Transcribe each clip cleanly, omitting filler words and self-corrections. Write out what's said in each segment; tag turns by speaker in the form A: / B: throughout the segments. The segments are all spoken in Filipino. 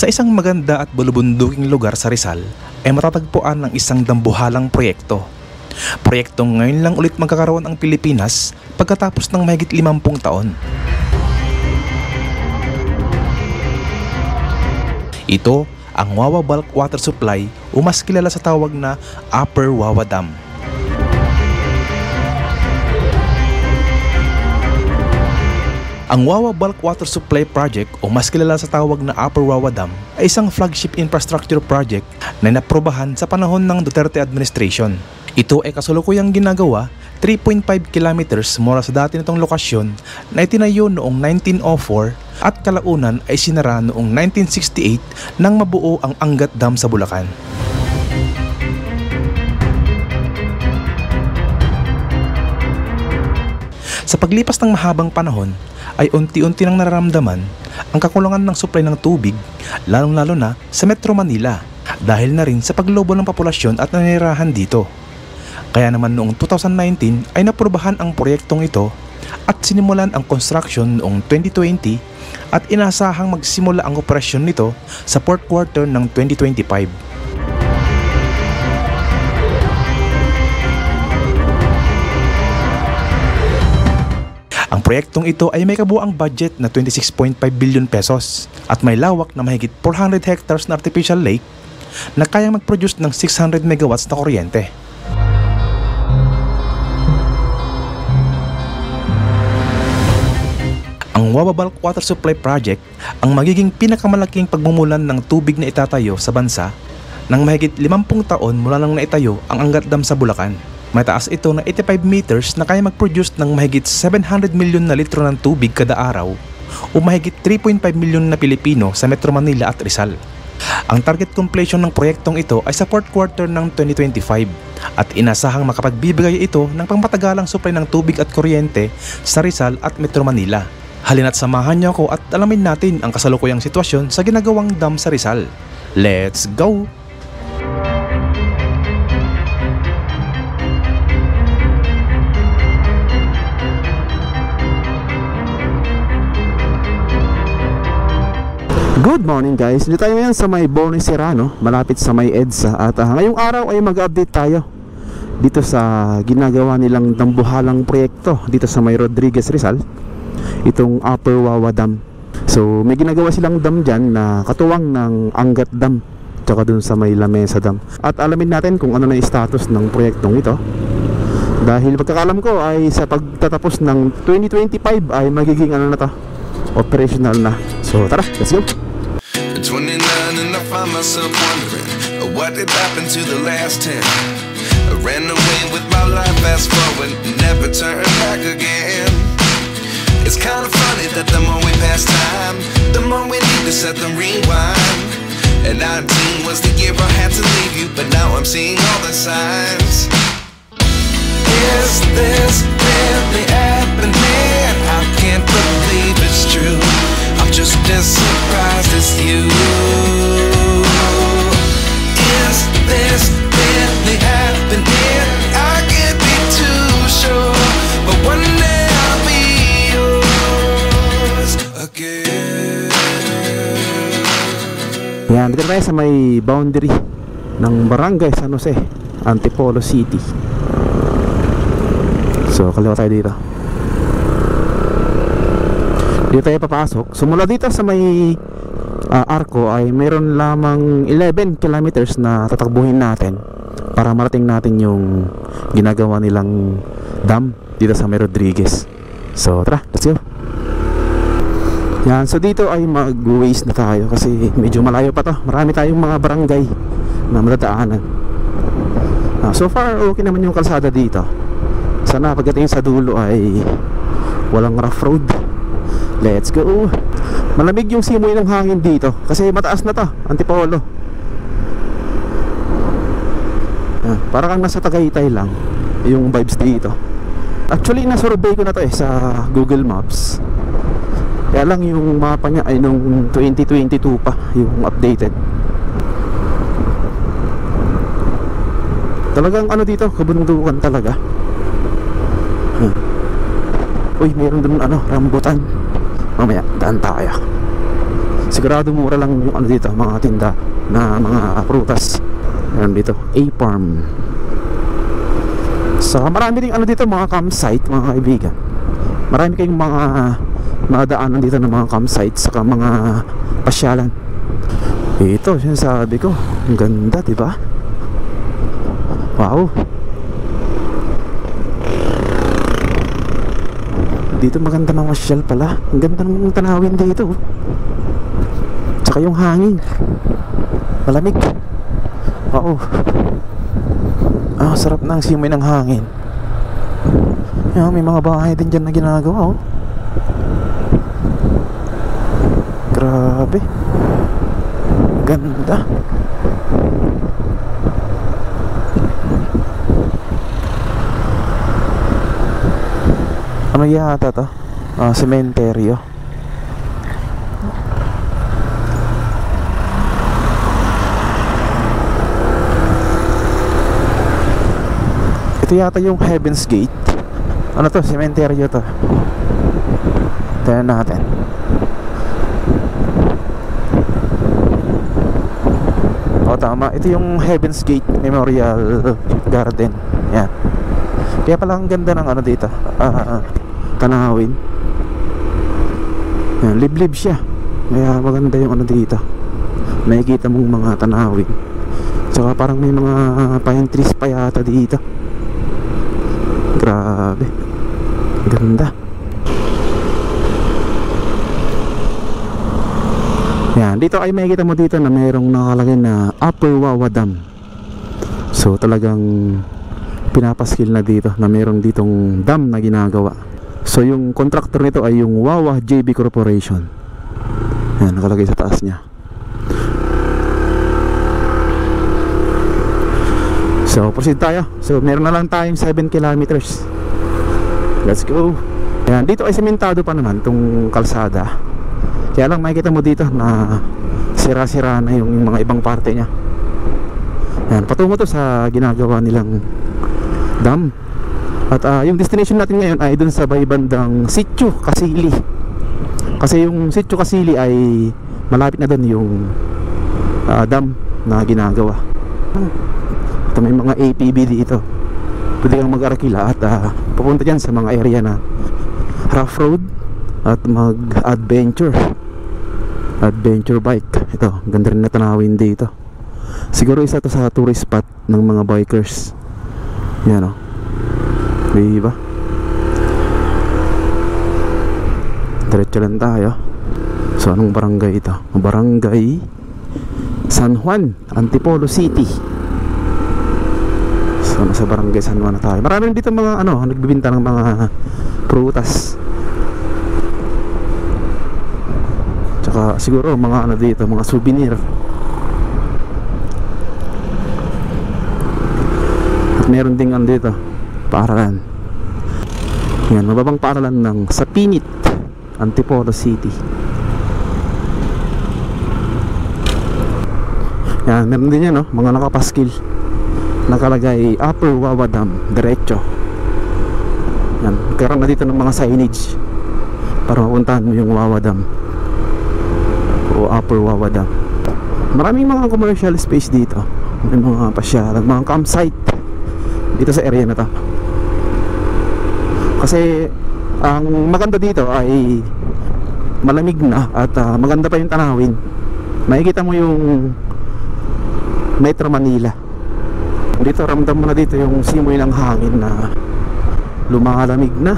A: Sa isang maganda at bulubunduking lugar sa Rizal ay matatagpuan ang isang dambuhalang proyekto. Proyektong ngayon lang ulit magkakaroon ang Pilipinas pagkatapos ng mahigit 50 taon. Ito ang Wawa Bulk Water Supply o mas kilala sa tawag na Upper Wawa Dam. Ang Wawa Bulk Water Supply Project o mas kilala sa tawag na Upper Wawa Dam ay isang flagship infrastructure project na naprobahan sa panahon ng Duterte administration. Ito ay kasalukuyang ginagawa 3.5 kilometers mula sa dati nitong lokasyon na itinayo noong 1904 at kalaunan ay sinara noong 1968 nang mabuo ang Angat Dam sa Bulacan. Sa paglipas ng mahabang panahon ay unti-unti nang nararamdaman ang kakulangan ng supply ng tubig, lalong-lalo na sa Metro Manila dahil na rin sa paglobo ng populasyon at nanirahan dito. Kaya naman noong 2019 ay naprobahan ang proyektong ito at sinimulan ang construction noong 2020 at inasahang magsimula ang operasyon nito sa fourth quarter ng 2025. Ang proyektong ito ay may kabuuang budget na 26.5 billion pesos at may lawak na mahigit 400 hectares na artificial lake na kayang mag-produce ng 600 megawatts na kuryente. Ang Wawa Bulk Water Supply Project ang magiging pinakamalaking pagmumulan ng tubig na itatayo sa bansa ng mahigit 50 taon mula nang naitayo ang Angat Dam sa Bulacan. Mataas ito na 85 meters na kaya mag-produce ng mahigit 700 milyon na litro ng tubig kada araw o mahigit 3.5 milyon na Pilipino sa Metro Manila at Rizal. Ang target completion ng proyektong ito ay sa fourth quarter ng 2025 at inasahang makapagbibigay ito ng pangmatagalang supply ng tubig at kuryente sa Rizal at Metro Manila. Halina't samahan niyo ako at alamin natin ang kasalukuyang sitwasyon sa ginagawang dam sa Rizal. Let's go!
B: Good morning guys, dito tayo ngayon sa may Bonnie Serrano, malapit sa may EDSA. At ngayong araw ay mag-update tayo dito sa ginagawa nilang dambuhalang proyekto dito sa may Rodriguez, Rizal, itong Upper Wawa Dam. So may ginagawa silang dam dyan na katuwang ng Angat Dam tsaka dun sa may Lamesa Dam. At alamin natin kung ano na yung status ng proyektong ito, dahil pagkakalam ko ay sa pagtatapos ng 2025 ay magiging ano na to, operational na. So tara, let's go!
C: 29 and I find myself wondering what did happen to the last 10. I ran away with my life, fast forward, never turn back again. It's kind of funny that the more we pass time, the more we need to set the rewind. And 19 was the year I had to leave you, but now I'm seeing all the signs. Is this really happening? I can't believe it's true. I'm just as surprised as you. Is this really happening? I can't be too sure, but one day I'll be yours again.
B: Yan, dito tayo sa may boundary ng Barangay San Jose, Antipolo City. So kaliwa tayo dito. Dito tayo papasok. So mula dito sa may arko ay mayroon lamang 11 kilometers na tatakbuhin natin para marating natin yung ginagawa nilang dam dito sa may Rodriguez. So tara, let's go. Yan, so dito ay mag-waste na tayo kasi medyo malayo pa to. Marami tayong mga barangay na madadaanan. So far okay naman yung kalsada dito. Sana pagdating sa dulo ay walang rough road. Let's go. Malamig yung simoy ng hangin dito kasi mataas na to, Antipolo. Para kang nasa Tagaytay lang yung vibes dito. Actually nasurvey ko na to sa Google Maps. Kaya lang yung mapa niya ay nung 2022 pa yung updated. Talagang ano dito, kabundukan talaga. Uy, mayroon dun rambutan. Mamaya, daan tayo. Sigurado mura lang yung ano dito, mga tinda na mga prutas. Meron dito, A-Farm. So marami ding ano dito, mga campsite, mga kaibigan. Marami kayong mga daanan dito ng mga campsite, saka mga pasyalan. Ito, sinasabi ko, ang ganda, diba? Wow. Dito maganda ng masyal pala. Ang ganda ng tanawin dito. Tsaka yung hangin, malamig. Wow. Sarap ng simoy ng hangin. May mga bahay din dyan na ginagawa, oh. Grabe. Ganda. Ano yata to? Sementeryo. Ito yata yung Heaven's Gate. Ano to? Sementeryo to. Tignan natin. Tama. Ito yung Heaven's Gate Memorial Garden. Yan. Kaya pala ang ganda ng ano dito, tanawin. Yan, liblib siya. Kaya maganda yung ano dito. Nakikita mong mga tanawin. Tsaka parang may mga pine trees pa yata dito. Grabe. Ganda. Yan, dito ay makikita mo dito na mayroong nakalagay na Upper Wawa Dam. So talagang pinapaskil na dito na mayroong ditong dam na ginagawa. So yung contractor nito ay yung Wawa JB Corporation. Yan, nakalagay sa taas niya. So proceed tayo. So meron na lang tayong 7 kilometers. Let's go. Yan, dito ay sementado pa naman tong kalsada. Kaya lang makikita mo dito na sira-sira na yung mga ibang parte niya. Yan, patungo to sa ginagawa nilang dam. At yung destination natin ngayon ay dun sa bandang Sitio Kasili. Kasi yung Sitio Kasili ay malapit na dun yung dam na ginagawa. Ito may mga ATV dito. Pwede kang mag-arakila at pupunta dyan sa mga area na rough road at mag-adventure bike. Ito, ganda rin na tanawin dito. Siguro isa to sa tourist spot ng mga bikers. Yan, o. Diba? Diretso lang tayo. So anong barangay ito? Barangay San Juan, Antipolo City. So nasa barangay San Juan na tayo. Marami dito mga nagbibinta ng mga prutas. Tsaka siguro mga dito, mga souvenir. At meron ding dito, paaralan. Yan, mababang paaralan ng Sapinit, Antipolo City. Yan, meron din yan, mga nakapaskil. Nakalagay Upper Wawa Dam, diretso. Yan, karoon na dito ng mga signage para mapuntahan mo yung Wawa Dam o Upper Wawa Dam. Maraming mga commercial space dito. May mga pasyalan, mga campsite dito sa area na to. Kasi ang maganda dito ay malamig na at maganda pa yung tanawin. Makikita mo yung Metro Manila. Dito ramdam mo na dito yung simoy ng hangin na lumalamig na.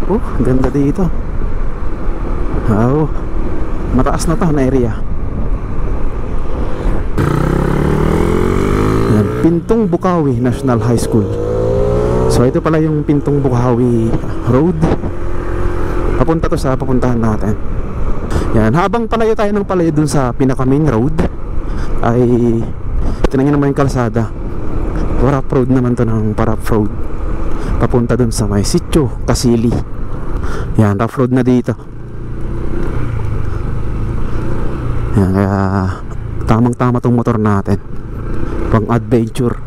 B: Oh, ganda dito. Wow, mataas na to na area. Yan, Pintong Bukawi National High School. So ito pala yung Pintong Bukawi Road. Papunta to sa papuntahan natin. Yan, habang palayo tayo ng palayo dun sa pinaka main road ay tinangin naman yung kalsada. Parap road naman to, ng Parap road papunta dun sa may Sitio Kasili. Yan, rough road na dito. Yan, kaya tamang tama tong motor natin pang adventure.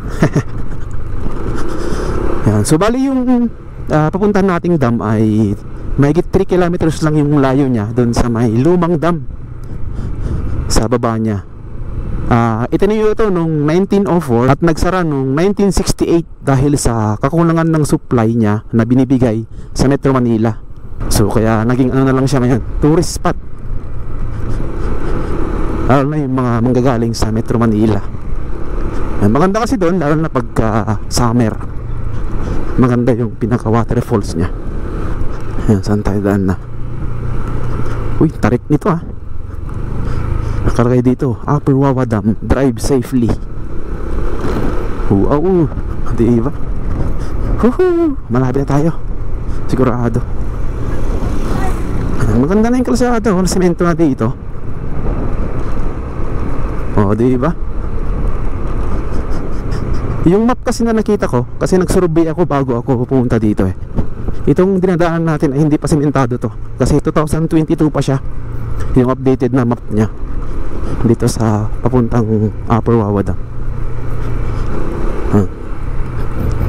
B: Yan, so bali yung papuntahan nating dam ay mahigit 3 kilometers lang yung layo niya dun sa may lumang dam sa baba niya. Itinayo ito noong 1904 at nagsara noong 1968 dahil sa kakulangan ng supply niya na binibigay sa Metro Manila. So kaya naging ano na lang siya ngayon, tourist spot. Lalo na yung mga manggagaling sa Metro Manila. Maganda kasi doon, lalo na pagka summer. Maganda yung pinaka waterfalls niya. Ayan, saan tayo daan na? Uy, tarik nito nakalagay dito, Upper Wawa Dam, drive safely. Wow, diba? Malapit na tayo, sigurado. Maganda na yung kalsada, walang semento na dito. Diba? Yung map kasi na nakita ko, kasi nagsurvey ako bago ako pumunta dito Itong dinadaan natin ay hindi pa sementado to, kasi 2022 pa siya, yung updated na map niya dito sa papuntang Upper Wawa Dam.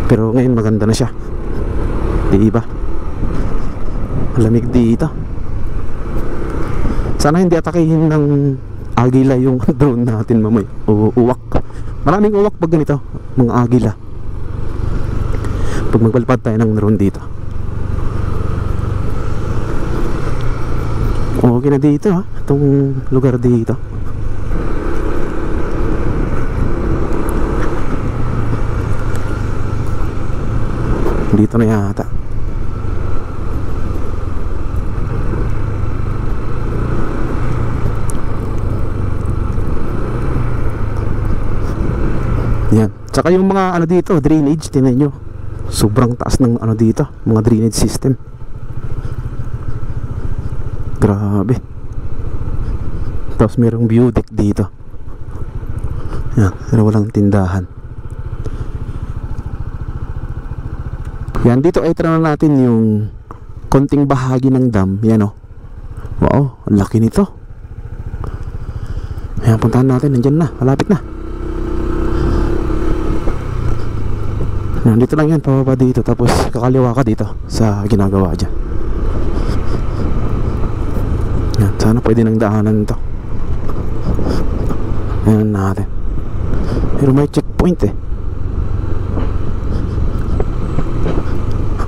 B: Pero ngayon maganda na siya, diba? Malamig dito. Sana hindi atakihin ng agila yung drone natin mamay, o uwak. Maraming uwak pag ganito, mga agila, pag magpalipad tayo ng drone dito. Okay na dito itong lugar dito. Dito na yata. Yan. Tsaka yung mga ano dito, drainage, tingnan nyo. Sobrang taas ng ano dito, mga drainage system. Grabe. Tapos merong view deck dito. Yan, pero walang tindahan. Yan, dito ay tira na natin yung konting bahagi ng dam. Yan Wow, ang laki nito. Ayan, puntahan natin, nandyan na, malapit na. Yan, dito lang yan, pababa dito. Tapos kakaliwa ka dito sa ginagawa dyan. Yan, sana pwede nang daanan to. Ayan natin. Pero may checkpoint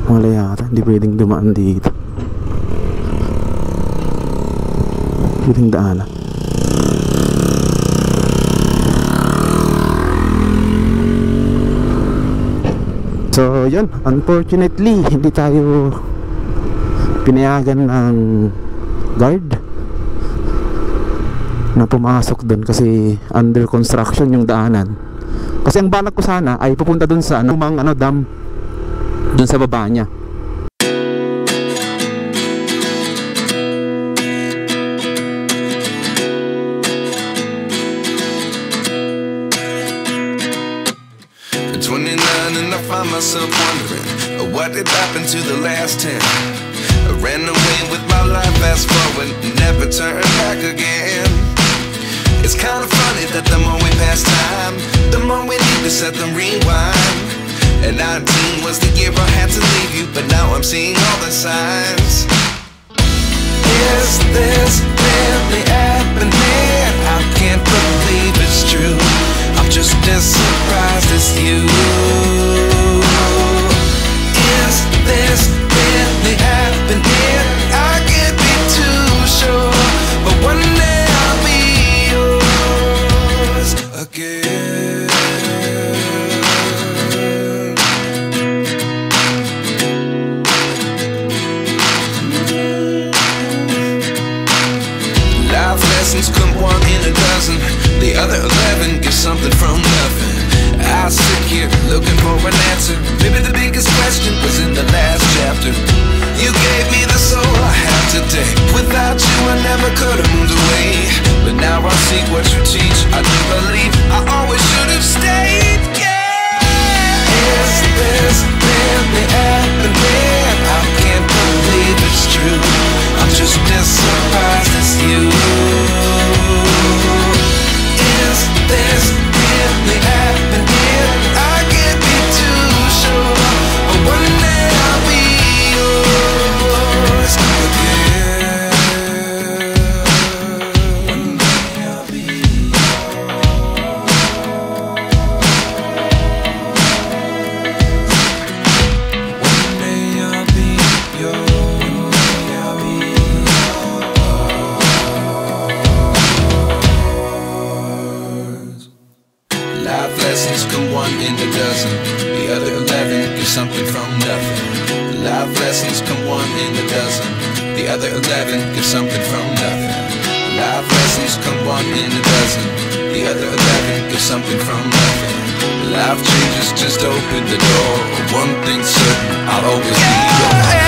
B: wala yata, hindi pwedeng dumaan dito. Pwedeng daanan. So yun, unfortunately hindi tayo pinayagan ng guard na pumasok dun kasi under construction yung daanan. Kasi ang balak ko sana ay pupunta dun sa anumang dam dun sa baba niya.
C: At 29 and I find myself wondering what did happen to the last 10. I ran away with my life, fast forward, never turn back again. It's kind of funny that the more we pass time, the more we need to set the rewind. And 19 was the year I had to leave you, but now I'm seeing all the signs. Is this really happening? I can't believe it's true. I'm just as surprised as you. Is this really happening? I can't be too sure, but one day I'll be yours again. Come one in a dozen, the other 11 get something from nothing. I sit here looking for an answer. Maybe the biggest question was in the last chapter. You gave me the soul I have today. Without you I never could have moved away. But now I see what you teach. I do believe I always should have stayed. Yeah. Is this really happening? I can't believe it's true. I'm just as surprised as you. Is this really happening? I can't be too sure, but one day I'll be yours again. One day I'll be The other 11 give something from nothing. Life lessons come one in a dozen. The other 11 give something from nothing. Life changes just open the door. One thing's certain, I'll always be yours.